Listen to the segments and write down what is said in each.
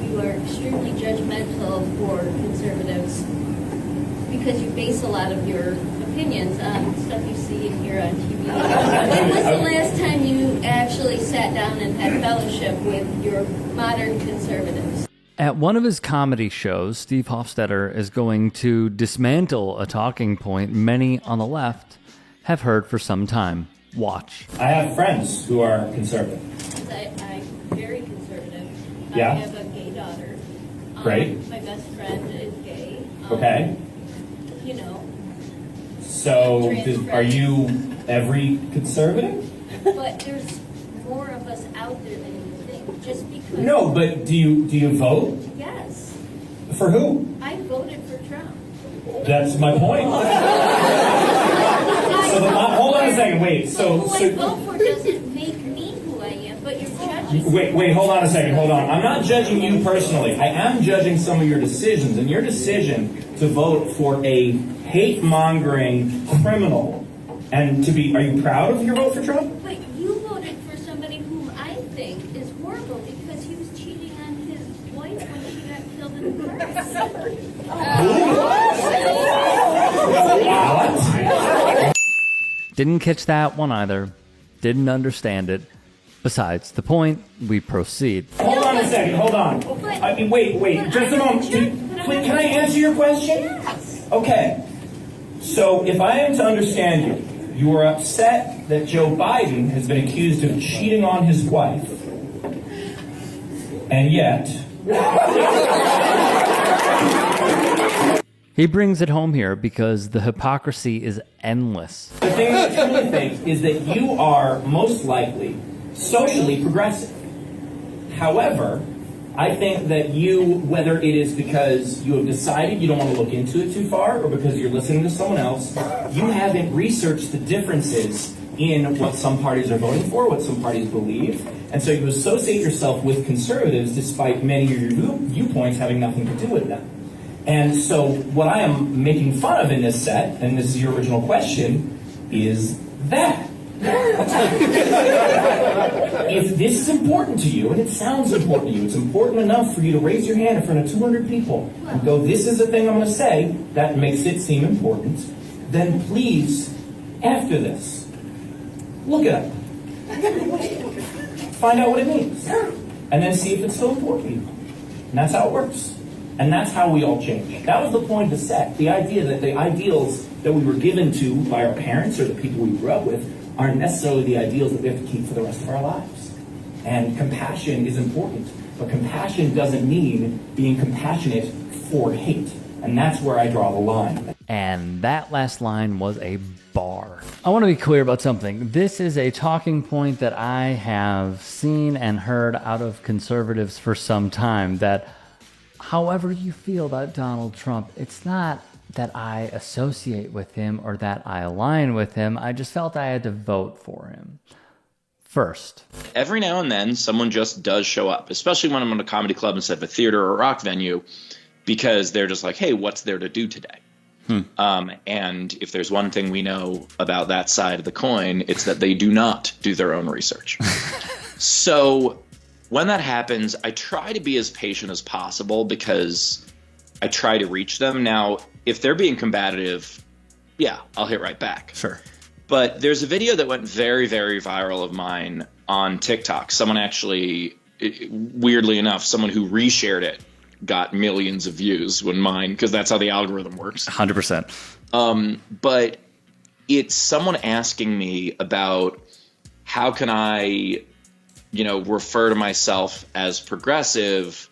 of you are extremely judgmental for conservatives because you base a lot of your opinions on stuff you see and hear on TV. When was the last time you actually sat down and had fellowship with your modern conservatives? At one of his comedy shows, Steve Hofstetter is going to dismantle a talking point many on the left have heard for some time. Watch. I have friends who are conservative. I'm very conservative. Yeah? I have a gay daughter. Great. My best friend is gay. Okay. You know. So, are you every conservative? But there's more of us out there than you think. Just because. No, but do you vote? Yes. For who? I voted for Trump. That's my point. Hold on a second. Wait. Who I vote for doesn't make me who I am, but you're judging. Wait. Hold on a second. Hold on. I'm not judging you personally. I am judging some of your decisions, and your decision to vote for a hate-mongering criminal, and to be. Are you proud of your vote for Trump? But you voted for somebody whom I think is horrible because he was cheating on his wife when she got killed in the car. Didn't catch that one either. Didn't understand it. Besides the point, we proceed. Hold on a second. Hold on. Wait. Just a moment. Can I answer your question? Yes. Okay. So, if I am to understand you, you are upset that Joe Biden has been accused of cheating on his wife, and yet... He brings it home here because the hypocrisy is endless. The thing I truly think is that you are most likely socially progressive. However, I think that you, whether it is because you have decided you don't want to look into it too far or because you're listening to someone else, you haven't researched the differences in what some parties are voting for, what some parties believe, and so you associate yourself with conservatives despite many of your viewpoints having nothing to do with them. And so what I am making fun of in this set, and this is your original question, is that. If this is important to you, and it sounds important to you, it's important enough for you to raise your hand in front of 200 people and go, this is the thing I'm going to say, that makes it seem important, then please, after this, look it up. Find out what it means. And then see if it's still important to you. And that's how it works. And that's how we all change. That was the point of the set. The idea that the ideals that we were given to by our parents or the people we grew up with aren't necessarily the ideals that we have to keep for the rest of our lives. And compassion is important. But compassion doesn't mean being compassionate for hate. And that's where I draw the line. And that last line was a bar. I want to be clear about something. This is a talking point that I have seen and heard out of conservatives for some time, that however you feel about Donald Trump, it's not that I associate with him or that I align with him. I just felt I had to vote for him first. Every now and then, someone just does show up, especially when I'm in a comedy club instead of a theater or a rock venue, because they're just like, hey, what's there to do today? And if there's one thing we know about that side of the coin, it's that they do not do their own research. So when that happens, I try to be as patient as possible because I try to reach them. Now, if they're being combative, yeah, I'll hit right back. Sure. But there's a video that went very, very viral of mine on TikTok. Someone actually, weirdly enough, someone who reshared it got millions of views when mine, because that's how the algorithm works. 100%. But it's someone asking me about how can I, refer to myself as progressive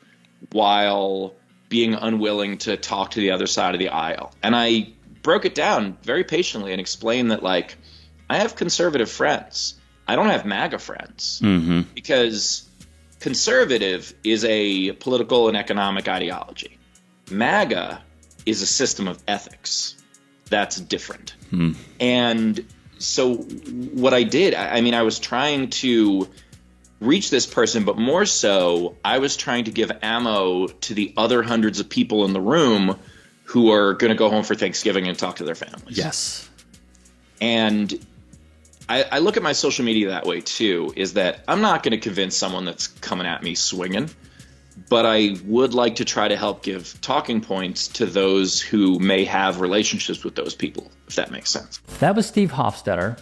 while being unwilling to talk to the other side of the aisle. And I broke it down very patiently and explained that, I have conservative friends. I don't have MAGA friends. Because conservative is a political and economic ideology. MAGA is a system of ethics. That's different. And so what I did, I was trying to reach this person, but more so, I was trying to give ammo to the other hundreds of people in the room who are going to go home for Thanksgiving and talk to their families. Yes. And I look at my social media that way too, is that I'm not going to convince someone that's coming at me swinging, but I would like to try to help give talking points to those who may have relationships with those people, if that makes sense. That was Steve Hofstetter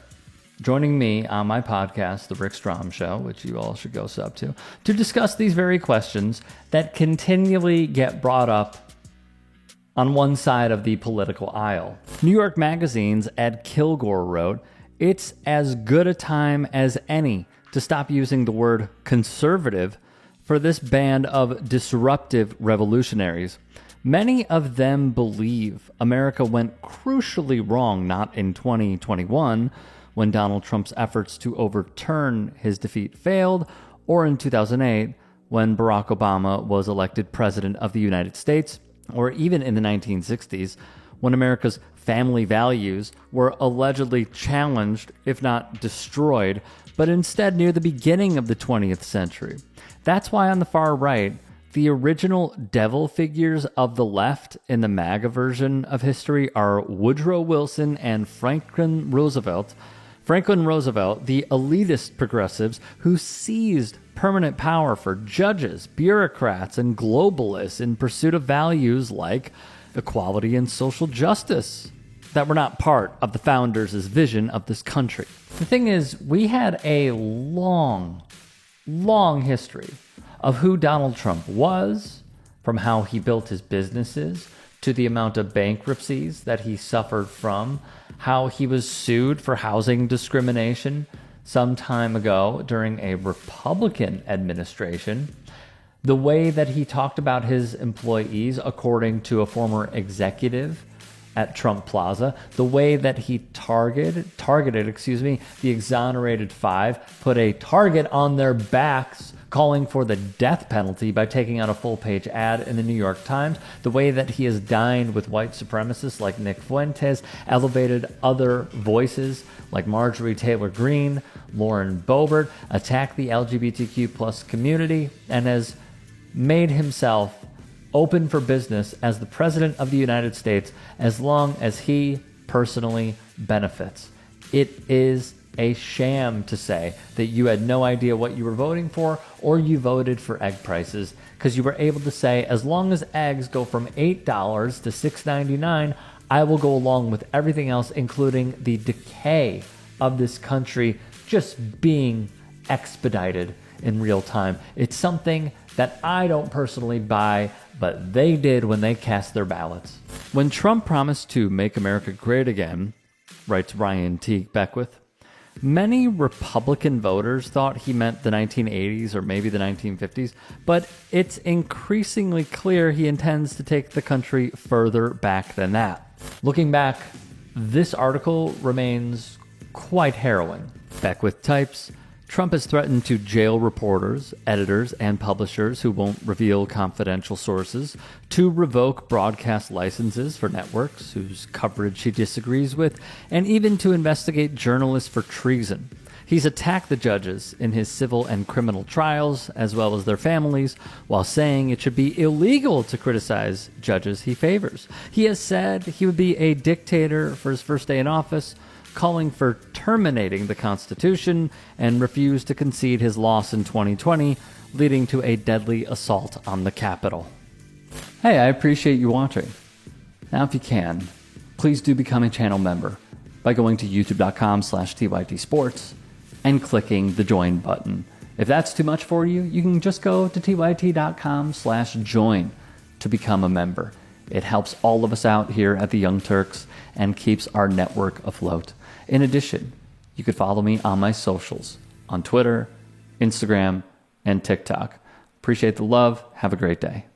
joining me on my podcast, The Rick Strom Show, which you all should go sub to discuss these very questions that continually get brought up on one side of the political aisle. New York Magazine's Ed Kilgore wrote, "It's as good a time as any to stop using the word conservative for this band of disruptive revolutionaries. Many of them believe America went crucially wrong not in 2021, when Donald Trump's efforts to overturn his defeat failed, or in 2008, when Barack Obama was elected president of the United States, or even in the 1960s, when America's family values were allegedly challenged, if not destroyed, but instead near the beginning of the 20th century. That's why on the far right, the original devil figures of the left in the MAGA version of history are Woodrow Wilson and Franklin Roosevelt. Franklin Roosevelt, the elitist progressives who seized permanent power for judges, bureaucrats, and globalists in pursuit of values like equality and social justice that were not part of the founders' vision of this country. The thing is, we had a long history of who Donald Trump was, from how he built his businesses, to the amount of bankruptcies that he suffered from, how he was sued for housing discrimination some time ago during a Republican administration, the way that he talked about his employees, according to a former executive at Trump Plaza, the way that he targeted, the exonerated five, put a target on their backs, calling for the death penalty by taking out a full-page ad in the New York Times, the way that he has dined with white supremacists like Nick Fuentes, elevated other voices like Marjorie Taylor Greene, Lauren Boebert, attacked the LGBTQ plus community, and has made himself open for business as the President of the United States as long as he personally benefits. It is a sham to say that you had no idea what you were voting for, or you voted for egg prices, because you were able to say, as long as eggs go from $8 to $6.99, I will go along with everything else, including the decay of this country just being expedited in real time. It's something that I don't personally buy, but they did when they cast their ballots. When Trump promised to make America great again, writes Ryan Teague Beckwith, many Republican voters thought he meant the 1980s or maybe the 1950s, but it's increasingly clear he intends to take the country further back than that. Looking back, this article remains quite harrowing. Beckwith types, Trump has threatened to jail reporters, editors, and publishers who won't reveal confidential sources, to revoke broadcast licenses for networks whose coverage he disagrees with, and even to investigate journalists for treason. He's attacked the judges in his civil and criminal trials, as well as their families, while saying it should be illegal to criticize judges he favors. He has said he would be a dictator for his first day in office, calling for terminating the Constitution, and refused to concede his loss in 2020, leading to a deadly assault on the Capitol. Hey, I appreciate you watching. Now, if you can, please do become a channel member by going to youtube.com/tytsports and clicking the join button. If that's too much for you, you can just go to tyt.com/join to become a member. It helps all of us out here at the Young Turks and keeps our network afloat. In addition, you could follow me on my socials, on Twitter, Instagram, and TikTok. Appreciate the love. Have a great day.